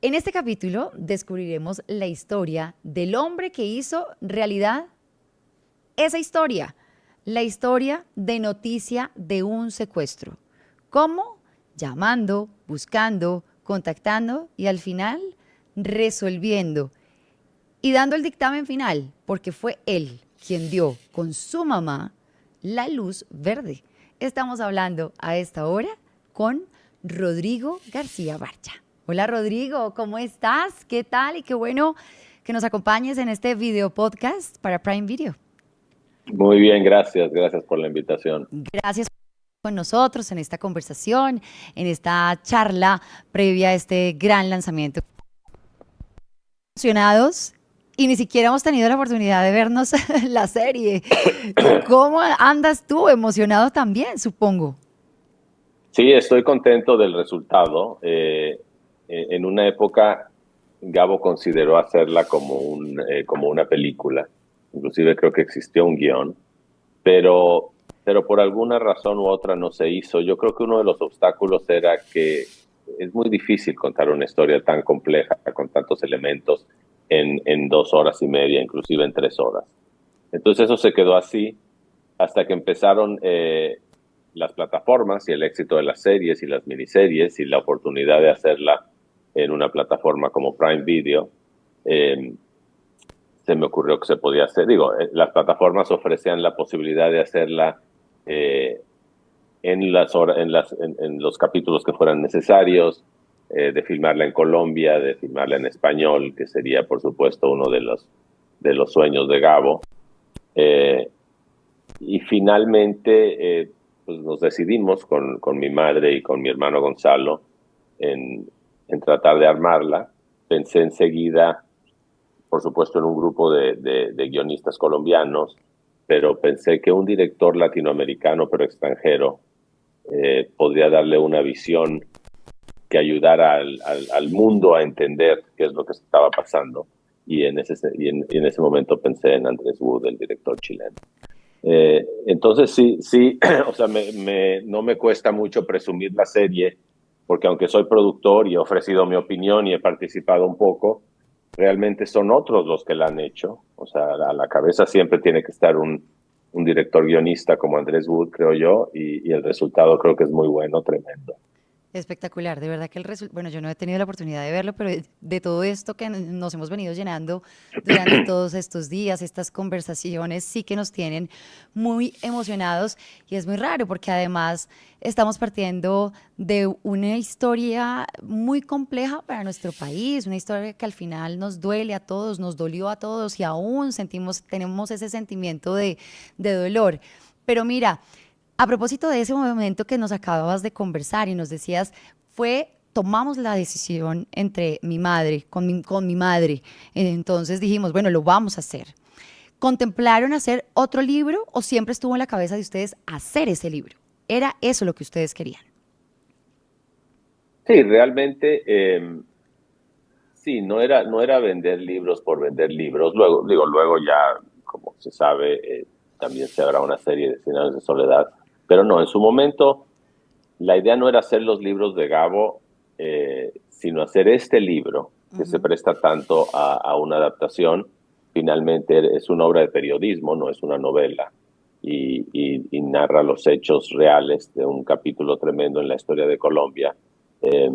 En este capítulo descubriremos la historia del hombre que hizo realidad esa historia, la historia de noticia de un secuestro. ¿Cómo? Llamando, buscando, contactando y al final resolviendo y dando el dictamen final, porque fue él quien dio con su mamá la luz verde. Estamos hablando a esta hora con Rodrigo García Barcha. Hola Rodrigo, ¿cómo estás? ¿Qué tal? Y qué bueno que nos acompañes en este video podcast para Prime Video. Muy bien, gracias, gracias por la invitación. Gracias por estar con nosotros en esta conversación, en esta charla previa a este gran lanzamiento. Emocionados y ni siquiera hemos tenido la oportunidad de vernos la serie. ¿Cómo andas tú? Emocionado también, supongo. Sí, estoy contento del resultado. En una época, Gabo consideró hacerla como una película. Inclusive creo que existió un guión, pero por alguna razón u otra no se hizo. Yo creo que uno de los obstáculos era que es muy difícil contar una historia tan compleja, con tantos elementos, en 2 horas y media, inclusive en 3 horas. Entonces eso se quedó así hasta que empezaron las plataformas y el éxito de las series y las miniseries y la oportunidad de hacerla en una plataforma como Prime Video. eh, Se me ocurrió que se podía hacer. Digo, las plataformas ofrecían la posibilidad de hacerla eh, en los capítulos que fueran necesarios, de filmarla en Colombia, de filmarla en español, que sería, por supuesto, uno de los sueños de Gabo. Eh, y finalmente, pues nos decidimos con mi madre y con mi hermano Gonzalo en, en tratar de armarla. Pensé enseguida, por supuesto, en un grupo de guionistas colombianos, pero pensé que un director latinoamericano, pero extranjero, podría darle una visión que ayudara al mundo a entender qué es lo que estaba pasando. Y en ese momento pensé en Andrés Wood, el director chileno. Entonces sí, sí, o sea, no me cuesta mucho presumir la serie, porque aunque soy productor y he ofrecido mi opinión y he participado un poco, realmente son otros los que la han hecho. O sea, a la cabeza siempre tiene que estar un director guionista como Andrés Wood, creo yo, y el resultado creo que es muy bueno, tremendo. Espectacular, de verdad que bueno, yo no he tenido la oportunidad de verlo, pero de todo esto que nos hemos venido llenando durante todos estos días, estas conversaciones sí que nos tienen muy emocionados y es muy raro porque además estamos partiendo de una historia muy compleja para nuestro país, una historia que al final nos duele a todos, nos dolió a todos y aún tenemos ese sentimiento de dolor. Pero mira, a propósito de ese momento que nos acababas de conversar y nos decías, tomamos la decisión entre mi madre, con mi madre. Entonces dijimos, bueno, lo vamos a hacer. ¿Contemplaron hacer otro libro o siempre estuvo en la cabeza de ustedes hacer ese libro? ¿Era eso lo que ustedes querían? Sí, realmente, sí, no era vender libros por vender libros. Luego, digo, luego ya, como se sabe, también se habrá una serie de 100 años de soledad. Pero no, en su momento, la idea no era hacer los libros de Gabo, sino hacer este libro que se Ujú. presta tanto a una adaptación. Finalmente es una obra de periodismo, no es una novela, y narra los hechos reales de un capítulo tremendo en la historia de Colombia, eh,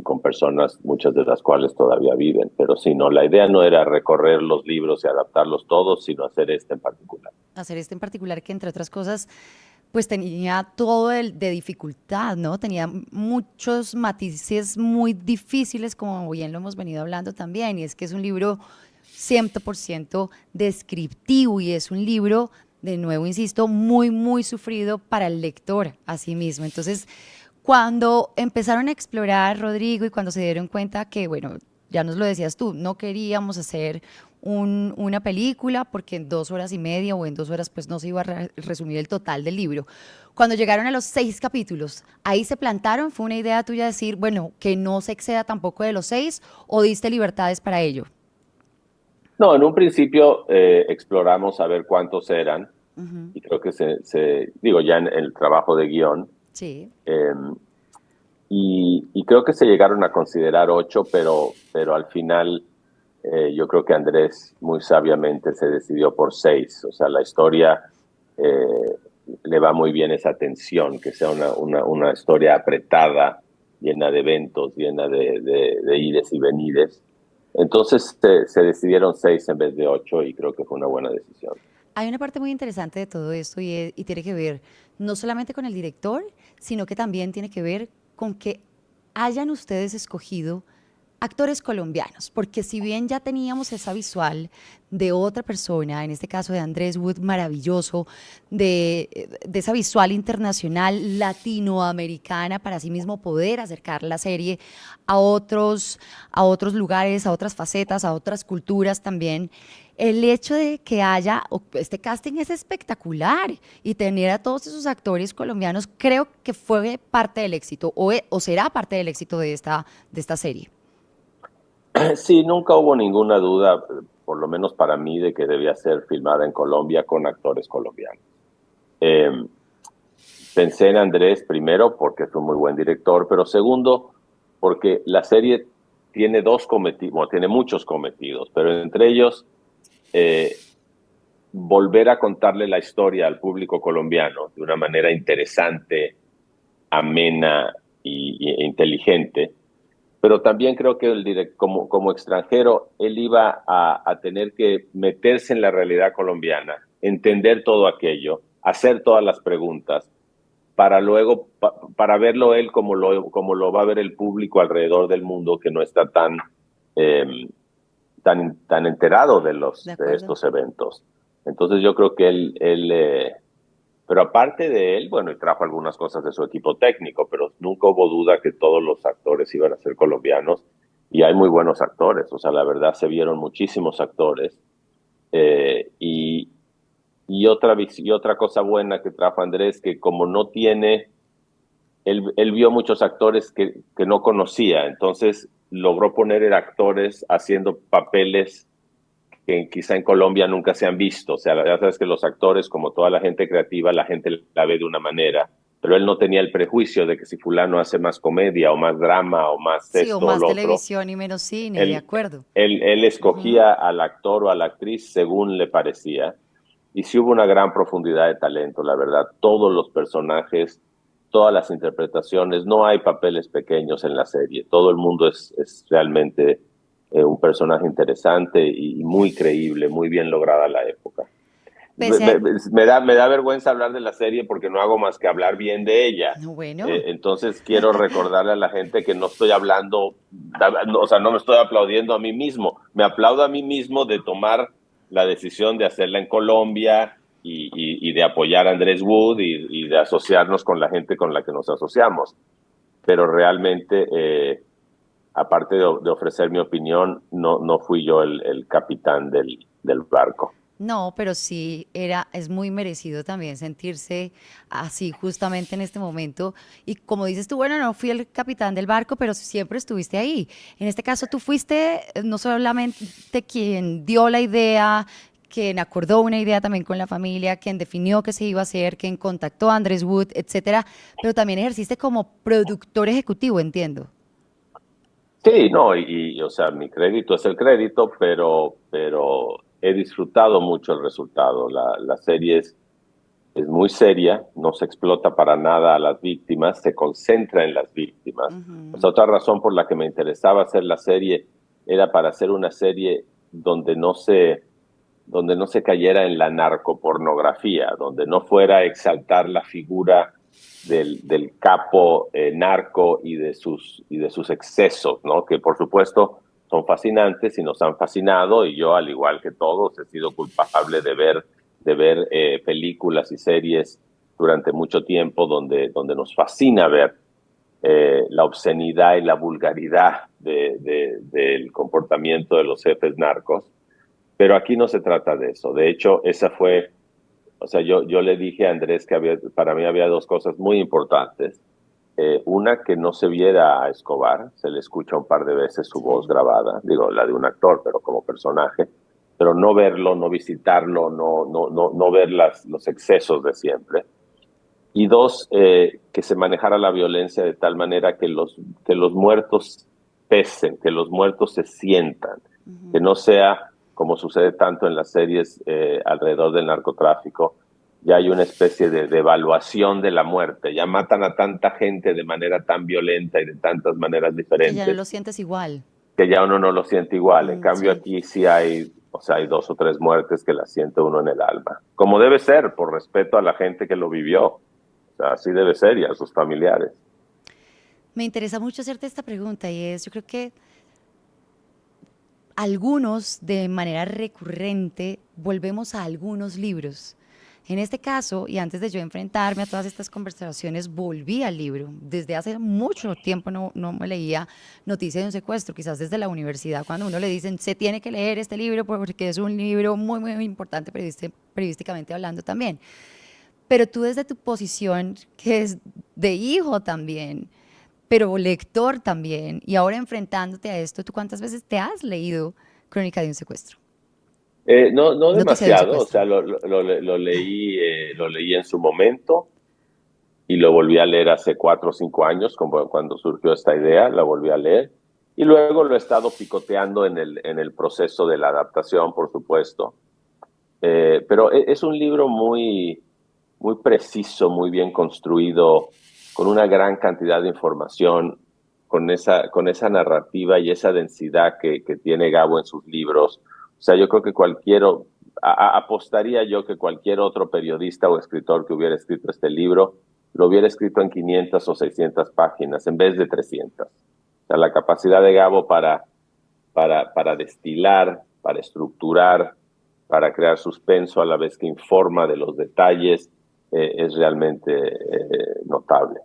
con personas, muchas de las cuales todavía viven. Pero sí, no, la idea no era recorrer los libros y adaptarlos todos, sino hacer este en particular. Hacer este en particular que entre otras cosas pues tenía todo el de dificultad, ¿no? Tenía muchos matices muy difíciles, como bien lo hemos venido hablando también, y es que es un libro 100% descriptivo y es un libro, de nuevo insisto, muy, muy sufrido para el lector a sí mismo. Entonces, cuando empezaron a explorar, Rodrigo, y cuando se dieron cuenta que, bueno, ya nos lo decías tú, no queríamos hacer una película porque en 2 horas y media o en 2 horas pues no se iba a resumir el total del libro. Cuando llegaron a los 6 capítulos, ahí se plantaron, fue una idea tuya decir, bueno, que no se exceda tampoco de los 6 o diste libertades para ello. No, en un principio exploramos a ver cuántos eran, Ujú. y creo que digo, ya en el trabajo de guión, Sí. eh, y creo que se llegaron a considerar 8, pero al final yo creo que Andrés muy sabiamente se decidió por 6. O sea, la historia eh, le va muy bien esa tensión, que sea una historia apretada, llena de eventos, llena de ires y venires. Entonces se decidieron 6 en vez de 8 y creo que fue una buena decisión. Hay una parte muy interesante de todo esto y tiene que ver no solamente con el director, sino que también tiene que ver con que hayan ustedes escogido actores colombianos, porque si bien ya teníamos esa visual de otra persona, en este caso de Andrés Wood, maravilloso, de esa visual internacional latinoamericana para sí mismo poder acercar la serie a otros lugares, a otras facetas, a otras culturas también. El hecho de que haya, este casting es espectacular y tener a todos esos actores colombianos creo que fue parte del éxito o será parte del éxito de esta serie. Sí, nunca hubo ninguna duda, por lo menos para mí, de que debía ser filmada en Colombia con actores colombianos. Eh, Pensé en Andrés primero porque es un muy buen director, pero segundo porque la serie tiene dos cometidos, bueno, tiene muchos cometidos, pero entre ellos eh, volver a contarle la historia al público colombiano de una manera interesante, amena e inteligente. Pero también creo que como extranjero él iba a tener que meterse en la realidad colombiana, entender todo aquello, hacer todas las preguntas para luego, para verlo él como lo va a ver el público alrededor del mundo que no está eh, tan enterado ¿De de acuerdo? estos eventos. Entonces yo creo que pero aparte de él, bueno, y trajo algunas cosas de su equipo técnico, pero nunca hubo duda que todos los actores iban a ser colombianos y hay muy buenos actores, o sea, la verdad se vieron muchísimos actores eh, y, y otra cosa buena que trajo Andrés, que como no tiene, él vio muchos actores que no conocía, entonces logró poner actores haciendo papeles que quizá en Colombia nunca se han visto. O sea, ya sabes que los actores, como toda la gente creativa, la gente la ve de una manera, pero él no tenía el prejuicio de que si fulano hace más comedia o más drama o más Sí, o esto o más lo otro, televisión y menos cine, de él, acuerdo. él Ujú. escogía al actor o a la actriz según le parecía. Y sí hubo una gran profundidad de talento, la verdad. Todos los personajes, todas las interpretaciones, no hay papeles pequeños en la serie. Todo el mundo es realmente un personaje interesante y muy creíble, muy bien lograda la época. Pese a, Me da vergüenza hablar de la serie porque no hago más que hablar bien de ella. no, bueno, Entonces quiero recordarle a la gente que no estoy hablando, o sea, no me estoy aplaudiendo a mí mismo. Me aplaudo a mí mismo de tomar la decisión de hacerla en Colombia y de apoyar a Andrés Wood y de asociarnos con la gente con la que nos asociamos. Pero realmente, aparte de ofrecer mi opinión, no fui yo el capitán del barco. no, pero sí era, es muy merecido también sentirse así justamente en este momento. Y como dices tú, bueno, no fui el capitán del barco, pero siempre estuviste ahí. En este caso, tú fuiste no solamente quien dio la idea, quien acordó una idea también con la familia, quien definió qué se iba a hacer, quien contactó a Andrés Wood, etcétera, pero también ejerciste como productor ejecutivo, entiendo. Sí, no, o sea, mi crédito es el crédito, pero he disfrutado mucho el resultado. La serie es muy seria, no se explota para nada a las víctimas, se concentra en las víctimas. O Ujú. sea, otra razón por la que me interesaba hacer la serie era para hacer una serie donde no se cayera en la narcopornografía, donde no fuera a exaltar la figura del capo narco y de sus excesos, ¿no? Que por supuesto son fascinantes y nos han fascinado y yo, al igual que todos, he sido culpable de ver películas y series durante mucho tiempo donde nos fascina ver la obscenidad y la vulgaridad del comportamiento de los jefes narcos. Pero aquí no se trata de eso. De hecho, esa fue, o sea, yo le dije a Andrés que para mí había dos cosas muy importantes. Una, que no se viera a Escobar, se le escucha un par de veces su voz Sí. grabada, digo, la de un actor, pero como personaje, pero no verlo, no visitarlo, no ver los excesos de siempre. y dos, que se manejara la violencia de tal manera que los muertos pesen, que los muertos se sientan, que Ujú. no sea como sucede tanto en las series alrededor del narcotráfico, ya hay una especie de devaluación de la muerte, ya matan a tanta gente de manera tan violenta y de tantas maneras Que ya no lo diferentes sientes igual. que ya uno no lo siente igual. En cambio Sí. aquí sí hay, o sea, hay dos o tres muertes que las siente uno en el alma. Como debe ser, por respeto a la gente que lo vivió. O sea, así debe ser y a sus familiares. Me interesa mucho hacerte esta pregunta y es, yo creo que algunos de manera recurrente volvemos a algunos libros. En este caso, y antes de yo enfrentarme a todas estas conversaciones, volví al libro. Desde hace mucho tiempo no me leía Noticia de un secuestro, quizás desde la universidad, cuando uno le dicen, se tiene que leer este libro porque es un libro muy importante periodísticamente hablando también. Pero tú desde tu posición, que es de hijo también, pero lector también, y ahora enfrentándote a esto, ¿tú cuántas veces te has leído Crónica de un secuestro? No, no Noticia de un demasiado, o secuestro. sea, lo leí en su momento y lo volví a leer hace 4 o 5 años, como cuando surgió esta idea, la volví a leer. Y luego lo he estado picoteando en el proceso de la adaptación, por supuesto. Pero es un libro muy preciso, muy bien construido, con una gran cantidad de información, con esa narrativa y esa densidad que tiene Gabo en sus libros. O sea, yo creo que apostaría yo que cualquier otro periodista o escritor que hubiera escrito este libro, lo hubiera escrito en 500 o 600 páginas en vez de 300. O sea, la capacidad de Gabo para destilar, para estructurar, para crear suspenso a la vez que informa de los detalles, es realmente notable.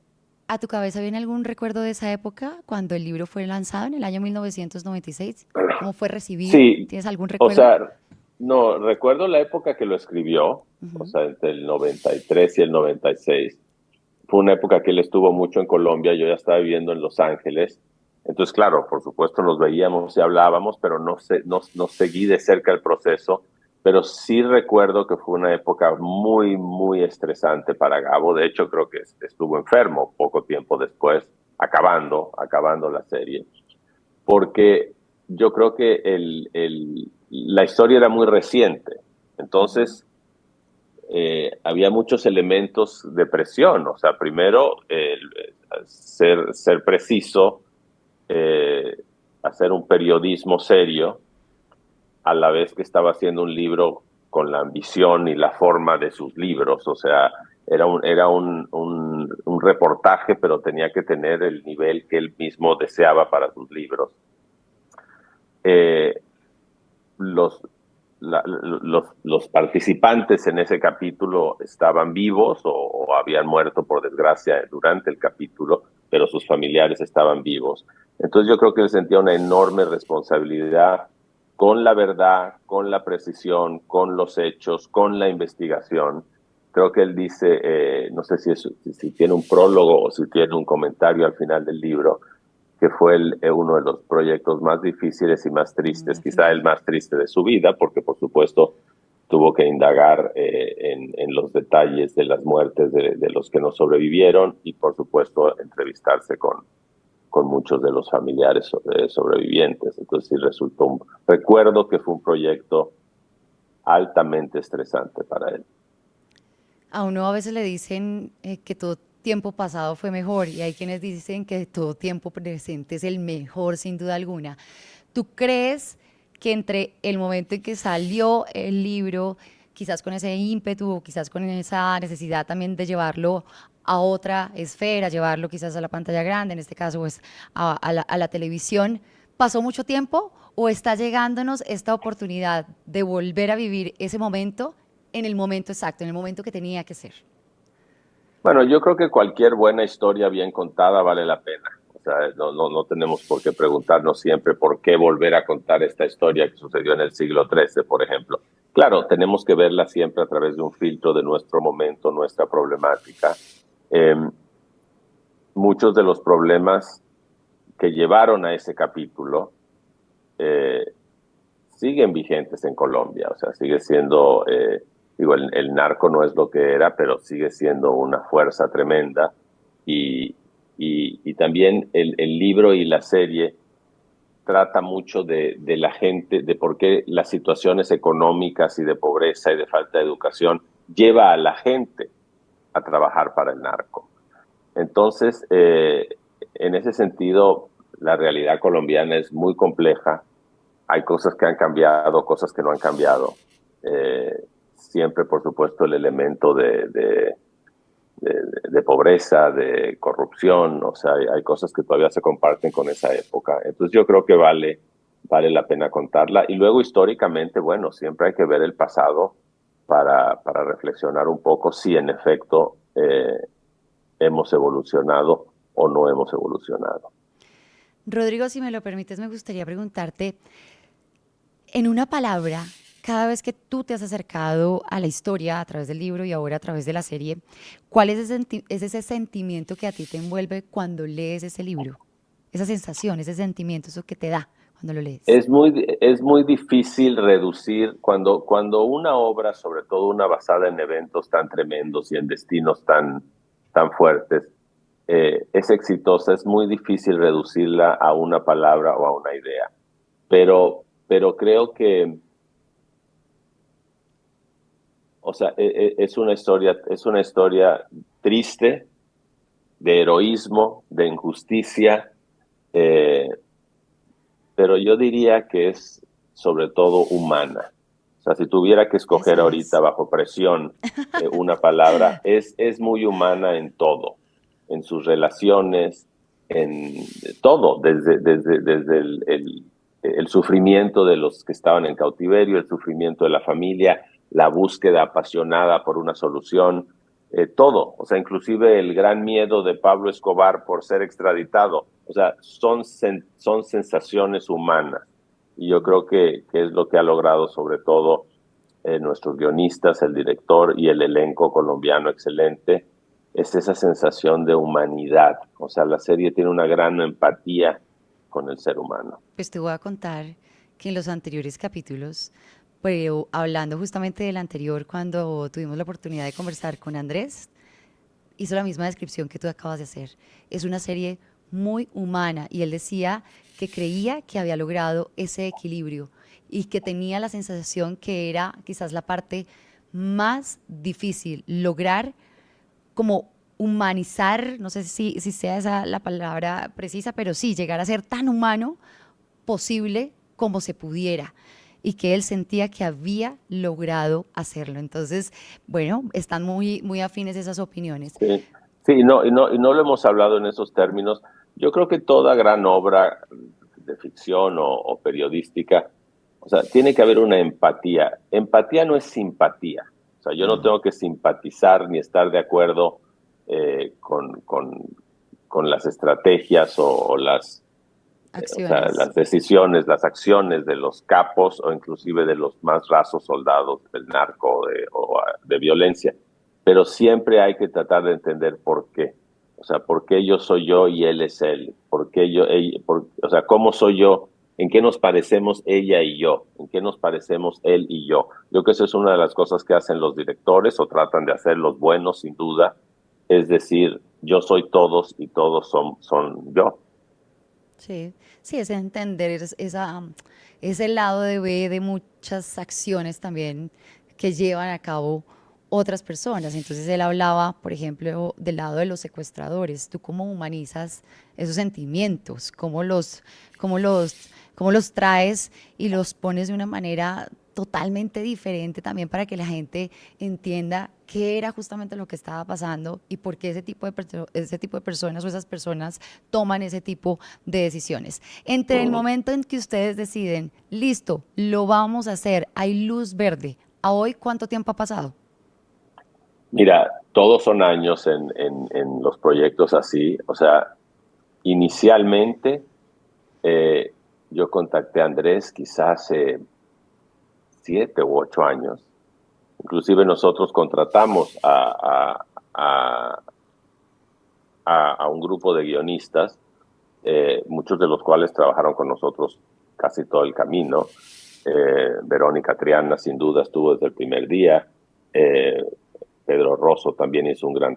¿A tu cabeza viene algún recuerdo de esa época, cuando el libro fue lanzado en el año 1996? ¿Cómo fue recibido? Sí, ¿Tienes algún o recuerdo? sea, no, recuerdo la época que lo escribió, o Ujú. sea, entre el 93 y el 96. Fue una época que él estuvo mucho en Colombia, yo ya estaba viviendo en Los Ángeles. Entonces, claro, por supuesto nos veíamos y hablábamos, pero no seguí de cerca el proceso. Pero sí recuerdo que fue una época muy estresante para Gabo. De hecho, creo que estuvo enfermo poco tiempo después, acabando la serie. Porque yo creo que la historia era muy reciente. Entonces, había muchos elementos de presión. O sea, primero, ser preciso, eh, hacer un periodismo serio, a la vez que estaba haciendo un libro con la ambición y la forma de sus libros. O sea, era un reportaje, pero tenía que tener el nivel que él mismo deseaba para sus libros. Eh, los, los participantes en ese capítulo estaban vivos o habían muerto por desgracia durante el capítulo, pero sus familiares estaban vivos. Entonces yo creo que él sentía una enorme responsabilidad con la verdad, con la precisión, con los hechos, con la investigación. Creo que él dice, no sé si tiene un prólogo o si tiene un comentario al final del libro, que fue uno de los proyectos más difíciles y más tristes, Al quizá el final. más triste de su vida, porque por supuesto tuvo que indagar los detalles de las muertes de los que no sobrevivieron y por supuesto entrevistarse con muchos de los familiares sobrevivientes. Entonces sí recuerdo que fue un proyecto altamente estresante para él. A uno a veces le dicen que todo tiempo pasado fue mejor y hay quienes dicen que todo tiempo presente es el mejor sin duda alguna. ¿Tú crees que entre el momento en que salió el libro, quizás con ese ímpetu o quizás con esa necesidad también de llevarlo a otra esfera, llevarlo quizás a la pantalla grande, en este caso pues a la televisión, pasó mucho tiempo o está llegándonos esta oportunidad de volver a vivir ese momento en el momento exacto, en el momento que tenía que ser? Bueno, yo creo que cualquier buena historia bien contada vale la pena. O sea, no tenemos por qué preguntarnos siempre por qué volver a contar esta historia que sucedió en el siglo XIII, por ejemplo. Claro, tenemos que verla siempre a través de un filtro de nuestro momento, nuestra problemática. Eh, Muchos de los problemas que llevaron a ese capítulo eh, siguen vigentes en Colombia. O sea, sigue siendo Digo, el narco no es lo que era, pero sigue siendo una fuerza tremenda. Y, y también el libro y la serie trata mucho de la gente, de por qué las situaciones económicas y de pobreza y de falta de educación lleva a la gente a trabajar para el narco. Entonces, en ese sentido, la realidad colombiana es muy compleja. Hay cosas que han cambiado, cosas que no han cambiado. Siempre, por supuesto, el elemento de pobreza, de corrupción, o sea, hay cosas que todavía se comparten con esa época. Entonces yo creo que vale la pena contarla. Y luego históricamente, bueno, siempre hay que ver el pasado para reflexionar un poco si en efecto hemos evolucionado o no hemos evolucionado. Rodrigo, si me lo permites, me gustaría preguntarte, en una palabra, cada vez que tú te has acercado a la historia a través del libro y ahora a través de la serie, ¿cuál es ese sentimiento que a ti te envuelve cuando lees ese libro? Esa sensación, ese sentimiento, eso que te da cuando lo lees. Es muy difícil reducir cuando una obra, sobre todo una basada en eventos tan tremendos y en destinos tan fuertes, es exitosa, es muy difícil reducirla a una palabra o a una idea. Pero creo que, o sea, es una historia triste, de heroísmo, de injusticia, eh, pero yo diría que es sobre todo humana. O sea, si tuviera que escoger Eso ahorita es. bajo presión una palabra, es muy humana en todo, en sus relaciones, en todo, desde el sufrimiento de los que estaban en cautiverio, el sufrimiento de la familia, la búsqueda apasionada por una solución, todo, o sea, inclusive el gran miedo de Pablo Escobar por ser extraditado, o sea, son sensaciones humanas y yo creo que es lo que ha logrado sobre todo nuestros guionistas, el director y el elenco colombiano excelente, es esa sensación de humanidad, o sea, la serie tiene una gran empatía con el ser humano. Pues te voy a contar que en los anteriores capítulos, pero hablando justamente del anterior, cuando tuvimos la oportunidad de conversar con Andrés, hizo la misma descripción que tú acabas de hacer. Es una serie muy humana y él decía que creía que había logrado ese equilibrio y que tenía la sensación que era quizás la parte más difícil, lograr como humanizar, no sé si sea esa la palabra precisa, pero sí, llegar a ser tan humano posible como se pudiera y que él sentía que había logrado hacerlo. Entonces, bueno, están muy afines esas opiniones. Sí, sí, y no lo hemos hablado en esos términos. Yo creo que toda gran obra de ficción o periodística, o sea, tiene que haber una empatía. Empatía no es simpatía. O sea, yo no tengo que simpatizar ni estar de acuerdo con las estrategias o sea, Acciones. las decisiones, las acciones de los capos o inclusive de los más rasos soldados del narco o de violencia. Pero siempre hay que tratar de entender por qué. O sea, por qué yo soy yo y él es él. Por qué o sea, cómo soy yo, en qué nos parecemos ella y yo, en qué nos parecemos él y yo. Yo creo que eso es una de las cosas que hacen los directores o tratan de hacer los buenos, sin duda. Es decir, yo soy todos y todos son yo. Sí, sí, es entender ese lado de B de muchas acciones también que llevan a cabo otras personas. Entonces él hablaba, por ejemplo, del lado de los secuestradores. ¿Tú cómo humanizas esos sentimientos? ¿Cómo los traes y los pones de una manera totalmente diferente también para que la gente entienda qué era justamente lo que estaba pasando y por qué ese tipo de personas o esas personas toman ese tipo de decisiones? Entre el momento en que ustedes deciden, listo, lo vamos a hacer, hay luz verde, a hoy, ¿cuánto tiempo ha pasado? Mira, todos son años en los proyectos así. O sea, inicialmente yo contacté a Andrés quizás hace 7 u 8 años. Inclusive nosotros contratamos a un grupo de guionistas, muchos de los cuales trabajaron con nosotros casi todo el camino. Verónica Triana sin duda estuvo desde el primer día. Eh, Pedro Rosso también hizo una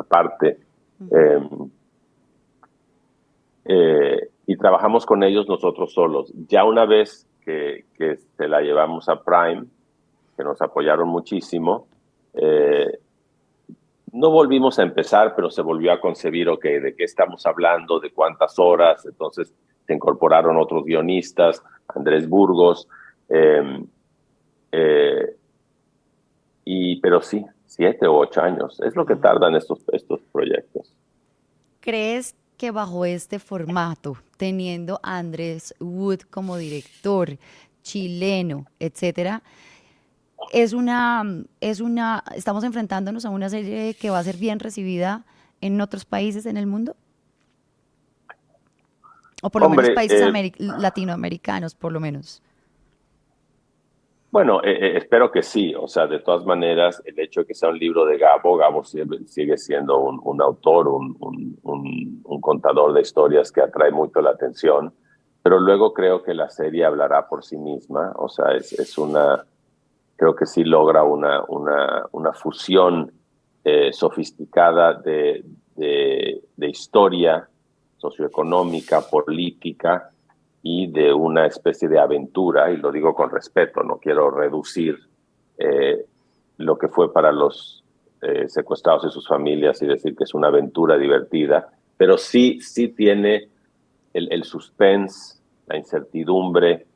parte. Eh, y trabajamos con ellos nosotros solos. Ya una vez que se la llevamos a Prime, que nos apoyaron muchísimo, no volvimos a empezar, pero se volvió a concebir, ok, ¿de qué estamos hablando? ¿De cuántas horas? Entonces se incorporaron otros guionistas, Andrés Burgos, pero sí, 7 o 8 años, es lo que tardan estos proyectos. ¿Crees que bajo este formato, teniendo a Andrés Wood como director, chileno, etcétera, estamos enfrentándonos a una serie que va a ser bien recibida en otros países en el mundo? O por lo menos Hombre, países latinoamericanos, por lo menos. bueno, espero que sí. O sea, de todas maneras, el hecho de que sea un libro de Gabo, Gabo sigue siendo un autor, un contador de historias que atrae mucho la atención, pero luego creo que la serie hablará por sí misma. O sea, creo que sí logra una fusión sofisticada de historia socioeconómica, política, y de una especie de aventura, y lo digo con respeto, no quiero reducir lo que fue para los secuestrados y sus familias y decir que es una aventura divertida, pero sí tiene el suspense, la incertidumbre,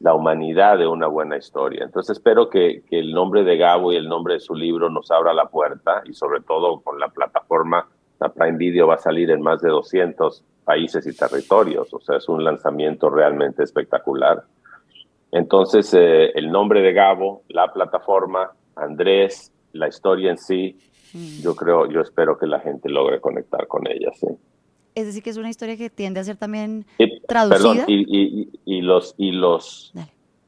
la humanidad de una buena historia. Entonces espero que el nombre de Gabo y el nombre de su libro nos abra la puerta, y sobre todo con la plataforma, la Prime Video va a salir en más de 200 países y territorios. O sea, es un lanzamiento realmente espectacular. Entonces, el nombre de Gabo, la plataforma, Andrés, la historia en sí, yo espero que la gente logre conectar con ella, sí. Es decir, que es una historia que tiende a ser también Perdón, traducida. Dale.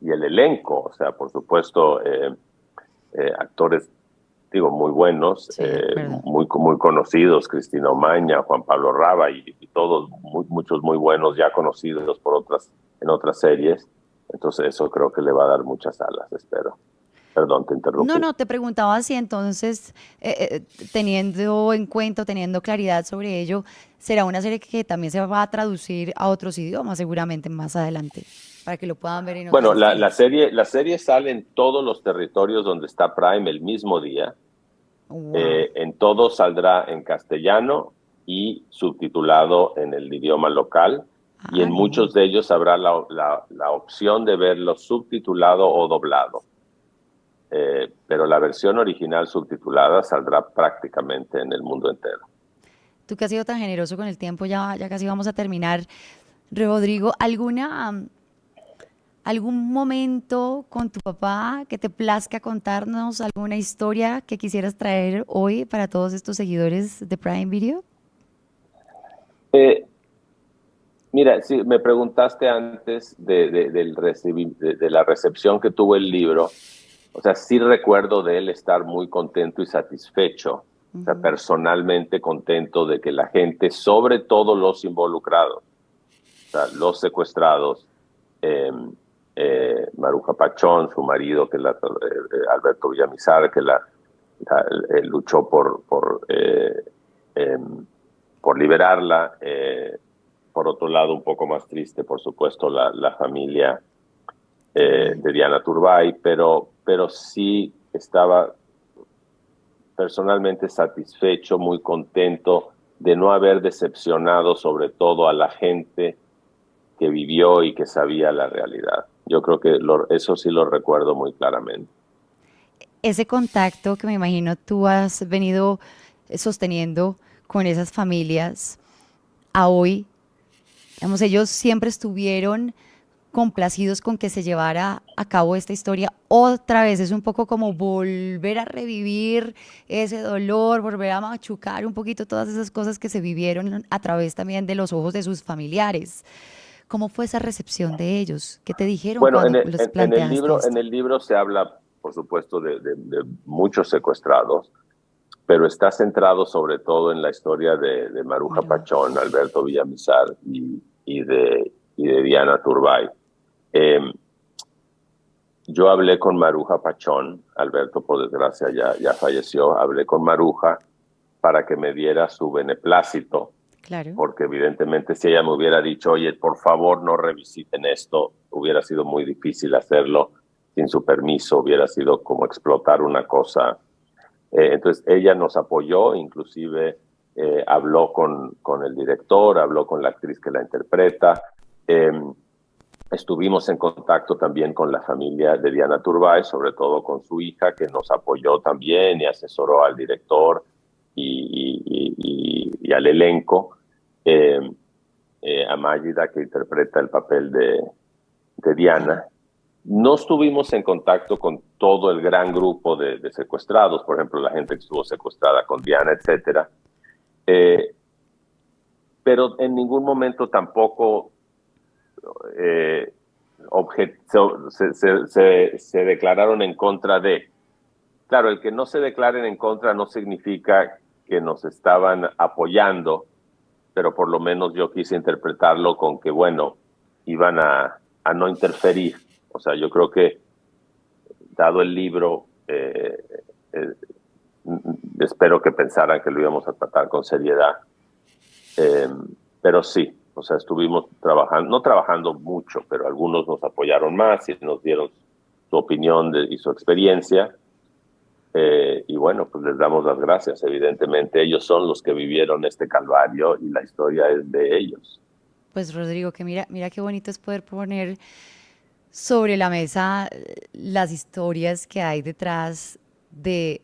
y el elenco, o sea, por supuesto, actores, digo, muy buenos, Sí, de acuerdo. muy conocidos, Cristina Omaña, Juan Pablo Raba, y todos, muchos muy buenos, ya conocidos en otras series. Entonces eso creo que le va a dar muchas alas, espero. Perdón, te No, interrumpí. no, te preguntaba si entonces, teniendo en cuenta, teniendo claridad sobre ello, será una serie que también se va a traducir a otros idiomas seguramente más adelante, para que lo puedan ver en otros Bueno, destinos. la serie sale en todos los territorios donde está Prime el mismo día. Wow. En todo saldrá en castellano y subtitulado en el idioma local, y Ah, en no. muchos de ellos habrá la opción de verlo subtitulado o doblado. Pero la versión original subtitulada saldrá prácticamente en el mundo entero. Tú que has sido tan generoso con el tiempo, ya casi vamos a terminar. Rodrigo, algún momento con tu papá que te plazca contarnos, alguna historia que quisieras traer hoy para todos estos seguidores de Prime Video? Eh, Mira, si me preguntaste antes de la recepción que tuvo el libro. O sea, sí recuerdo de él estar muy contento y satisfecho, o sea, personalmente contento de que la gente, sobre todo los involucrados, o sea, los secuestrados, eh, Maruja Pachón, su marido, Alberto Villamizar, luchó eh, por liberarla. Por otro lado, un poco más triste, por supuesto, la familia Turbay. de Diana Turbay, pero sí estaba personalmente satisfecho, muy contento de no haber decepcionado sobre todo a la gente que vivió y que sabía la realidad. Yo creo que eso sí lo recuerdo muy claramente. Ese contacto que me imagino tú has venido sosteniendo con esas familias a hoy, digamos, ellos siempre estuvieron complacidos con que se llevara a cabo esta historia. Otra vez es un poco como volver a revivir ese dolor, volver a machucar un poquito todas esas cosas que se vivieron a través también de los ojos de sus familiares. ¿Cómo fue esa recepción de ellos? ¿Qué te dijeron Bueno, cuando les planteaste en esto? el libro se habla, por supuesto, de muchos secuestrados, pero está centrado sobre todo en la historia de Maruja Maru. Pachón, Alberto Villamizar y de Diana Turbay. Eh, yo hablé con Maruja Pachón, Alberto por desgracia ya falleció, hablé con Maruja para que me diera su beneplácito, Claro. porque evidentemente si ella me hubiera dicho, oye, por favor no revisiten esto, hubiera sido muy difícil hacerlo sin su permiso, hubiera sido como explotar una cosa. Entonces ella nos apoyó, inclusive habló con el director, habló con la actriz que la interpreta. Eh, Estuvimos en contacto también con la familia de Diana Turbay, sobre todo con su hija, que nos apoyó también y asesoró al director y al elenco. Eh, a Mágida, que interpreta el papel de Diana. No estuvimos en contacto con todo el gran grupo de secuestrados, por ejemplo, la gente que estuvo secuestrada con Diana, etcétera. Eh, pero en ningún momento tampoco eh, se declararon en contra de. Claro, el que no se declaren en contra no significa que nos estaban apoyando, pero por lo menos yo quise interpretarlo con que, bueno, iban a no interferir. O sea, yo creo que, dado el libro, eh, espero que pensaran que lo íbamos a tratar con seriedad. Eh, pero sí, o sea, estuvimos trabajando, no trabajando mucho, pero algunos nos apoyaron más y nos dieron su opinión y su experiencia. Y bueno, pues les damos las gracias. Evidentemente, ellos son los que vivieron este calvario y la historia es de ellos. Pues Rodrigo, que mira qué bonito es poder poner sobre la mesa las historias que hay detrás de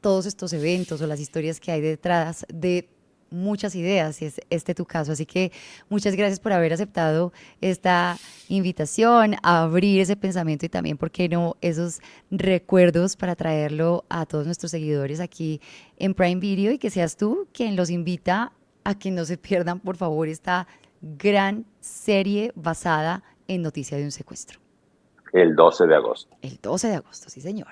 todos estos eventos o las historias que hay detrás de muchas ideas, y es este tu caso. Así que muchas gracias por haber aceptado esta invitación a abrir ese pensamiento y también, ¿por qué no?, esos recuerdos para traerlo a todos nuestros seguidores aquí en Prime Video y que seas tú quien los invita a que no se pierdan, por favor, esta gran serie basada en Noticia de un Secuestro. El 12 de agosto. El 12 de agosto, sí señor.